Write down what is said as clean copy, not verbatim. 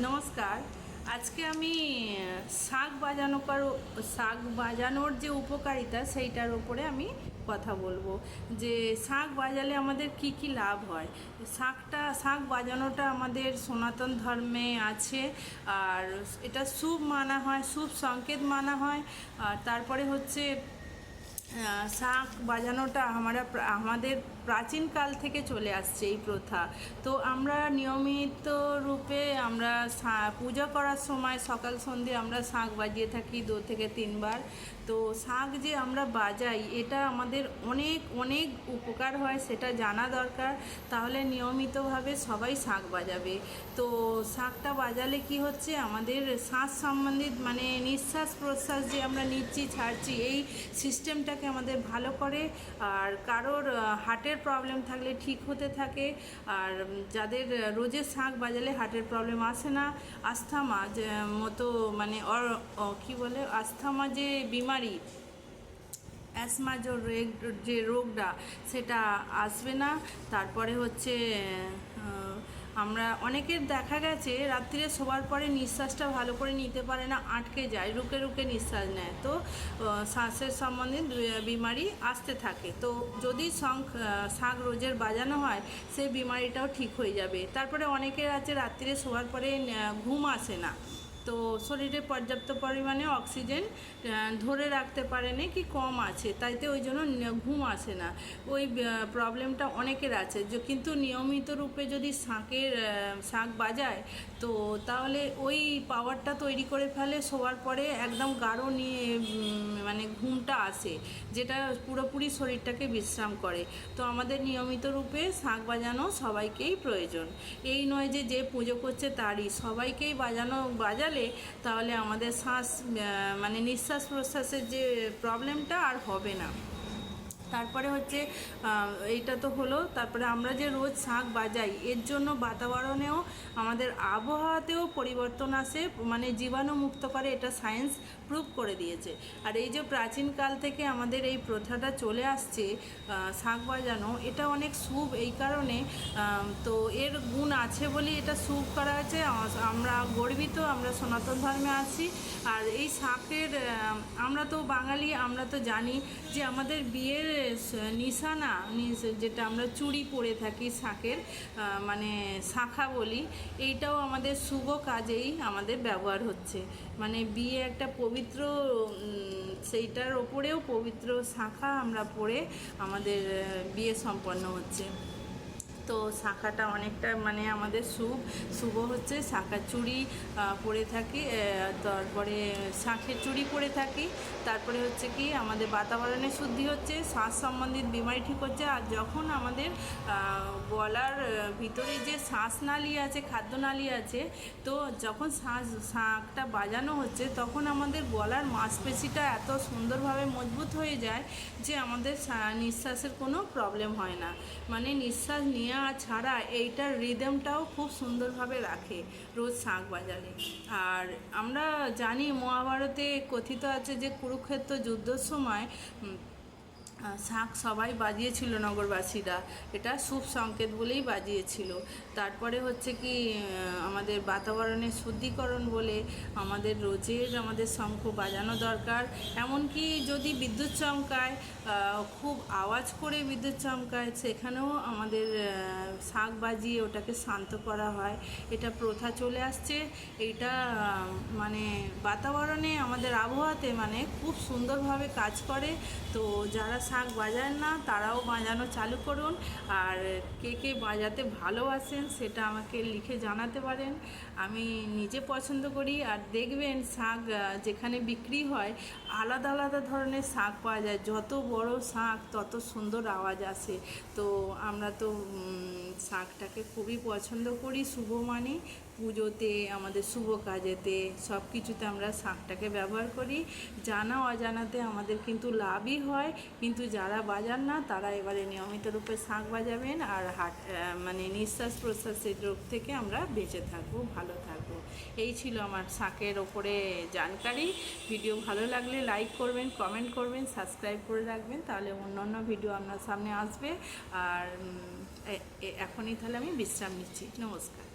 নমস্কার। আজকে আমি শাঁখ বাজানোর যে উপকারিতা সেইটার উপরে আমি কথা বলবো যে শাঁখ বাজালে আমাদের কি কি লাভ হয়। শাঁখ বাজানোটা আমাদের সনাতন ধর্মে আছে, আর এটা শুভ মানা হয়, শুভ সংকেত মানা হয়। আর তারপরে হচ্ছে শাঁখ বাজানোটা আমাদের প্রাচীনকাল থেকে চলে আসছে এই প্রথা। তো আমরা নিয়মিত রূপে আমরা পূজা করার সময় সকাল সন্ধে আমরা শাঁখ বাজিয়ে থাকি 2 থেকে 3 বার। তো শাঁখ যে আমরা বাজাই এটা আমাদের অনেক অনেক উপকার হয়, সেটা জানা দরকার। তাহলে নিয়মিতভাবে সবাই শাঁখ বাজাবে। তো শাঁখটা বাজালে কি হচ্ছে, আমাদের শ্বাস সম্বন্ধিত মানে নিঃশ্বাস প্রশ্বাস যে আমরা নিচ্ছি ছাড়ছি এই সিস্টেমটাকে আমাদের ভালো করে। আর কারোর হার্টের প্রবলেম থাকলে ঠিক হতে থাকে। আর যাদের রোজে শাঁখ বাজালে হার্টের প্রবলেম আসে না, আস্থমা যে মতো মানে কি বলে আস্থমা যে বিমারি, অ্যাসমা যে রোগটা সেটা আসবে না। তারপরে হচ্ছে আমরা অনেকের দেখা গেছে রাত্রিরে শোবার পরে নিঃশ্বাসটা ভালো করে নিতে পারে না, আটকে যায়, রুকে রুকে নিঃশ্বাস নেয়। তো শ্বাসের সম্বন্ধে বিমারি আসতে থাকে। তো যদি শাঁখ রোজের বাজানো হয় সেই বিমারিটাও ঠিক হয়ে যাবে। তারপরে অনেকের আছে রাত্রিরে শোবার পরে ঘুম আসে না, তো শরীরে পর্যাপ্ত পরিমাণে অক্সিজেন ধরে রাখতে পারেনি কি কম আছে, তাইতে ওই জন্য ঘুম আসে না। ওই প্রবলেমটা অনেকের আছে যে, কিন্তু নিয়মিত রূপে যদি শাঁখ বাজায় তো তাহলে ওই পাওয়ারটা তৈরি করে ফেলে, শোয়ার পরে একদম গাঢ় নিয়ে মানে ঘুমটা আসে, যেটা পুরোপুরি শরীরটাকে বিশ্রাম করে। তো আমাদের নিয়মিত রূপে শাঁখ বাজানো সবাইকেই প্রয়োজন। এই নয় যে যে পুজো করছে তারই, সবাইকেই বাজালে তাহলে আমাদের মানে নিঃশ্বাস প্রশ্বাসের যে প্রবলেমটা আর হবে না। তারপরে হচ্ছে এইটা তো হলো। তারপরে আমরা যে রোজ শাঁখ বাজাই এর জন্য বাতাবরণেও আমাদের আবহাওয়াতেও পরিবর্তন আসে, মানে জীবাণুমুক্ত করে, এটা সায়েন্স প্রুভ করে দিয়েছে। আর এই যে প্রাচীনকাল থেকে আমাদের এই প্রথাটা চলে আসছে শাঁখ বাজানো, এটা অনেক শুভ এই কারণে। তো এর গুণ আছে বলে এটা শুভ করা হয়েছে। আমরা গর্বিত, আমরা সনাতন ধর্মে আছি। আর এই শাঁখের আমরা তো বাঙালি, আমরা তো জানি যে আমাদের বিয়ের নিশানা যেটা আমরা চুড়ি পরে থাকি শাঁখের, মানে শাঁখা বলি, এইটাও আমাদের শুভ কাজেই আমাদের ব্যবহার হচ্ছে। মানে বিয়ে একটা পবিত্র, সেইটার ওপরেও পবিত্র শাঁখা আমরা পরে আমাদের বিয়ে সম্পন্ন হচ্ছে। তো শাঁখাটা অনেকটা মানে আমাদের শুভ হচ্ছে। শাঁখার চুড়ি পরে থাকি, তারপরে শাঁখের চুড়ি পরে থাকি। তারপরে হচ্ছে কি আমাদের বাতাবরণের শুদ্ধি হচ্ছে, শ্বাস সম্বন্ধিত বিমারি ঠিক হচ্ছে। আর যখন আমাদের গলার ভিতরে যে শ্বাসনালী আছে, খাদ্যনালী আছে, তো যখন শাঁখটা বাজানো হচ্ছে তখন আমাদের গলার মাংসপেশিটা এত সুন্দরভাবে মজবুত হয়ে যায় যে আমাদের নিঃশ্বাসের কোনো প্রবলেম হয় না। মানে নিঃশ্বাস নেওয়া ছাড়া এইটার রিদমটাও খুব সুন্দরভাবে রাখে রোজ শাঁখ বাজালে। আর আমরা জানি মহাভারতে কথিত আছে যে কুরুক্ষেত্র যুদ্ধের সময় শাঁখ সবাই বাজিয়েছিল নগরবাসীরা, এটা শুভ সংকেত বলেই বাজিয়েছিল। তারপরে হচ্ছে কি আমাদের বাতাবরণের শুদ্ধিকরণ বলে আমাদের শঙ্খ বাজানো দরকার। এমনকি যদি বিদ্যুৎ চমকায়, খুব আওয়াজ করে বিদ্যুৎ চমকায়, সেখানেও আমাদের শাঁখ বাজিয়ে ওটাকে শান্ত করা হয়। এটা প্রথা চলে আসছে। এইটা মানে বাতাবরণে আমাদের আবহাওয়াতে মানে খুব সুন্দরভাবে কাজ করে। তো যারা শাঁখ বাজান না তারাও বাজানো চালু করুন। আর কে কে বাজাতে ভালোবাসেন সেটা আমাকে লিখে জানাতে পারেন। আমি নিজে পছন্দ করি। আর দেখবেন শাঁখ যেখানে বিক্রি হয় আলাদা আলাদা ধরনের শাঁখ পাওয়া যায়, যত বড় শাঁখ তত সুন্দর আওয়াজ আসে। তো আমরা তো শাঁখটাকে খুবই পছন্দ করি, শুভ মানি। পুজোতে, আমাদের শুভ কাজেতে, সব কিছুতে আমরা শাঁখটাকে ব্যবহার করি। জানা অজানাতে আমাদের কিন্তু লাভই হয়। কিন্তু যারা বাজান না তারা এবারে নিয়মিত রূপে শাঁখ বাজাবেন। আর মানে নিঃশ্বাস প্রশ্বাসের রোগ থেকে আমরা বেঁচে থাকবো, ভালো থাকবো। এই ছিল আমার শাঁখের ওপরে জানকারি। ভিডিও ভালো লাগলে লাইক করবেন, কমেন্ট করবেন, সাবস্ক্রাইব করে রাখবেন, তাহলে অন্য ভিডিও আপনার সামনে আসবে। আর এখনই তাহলে আমি বিশ্রাম নিচ্ছি। নমস্কার।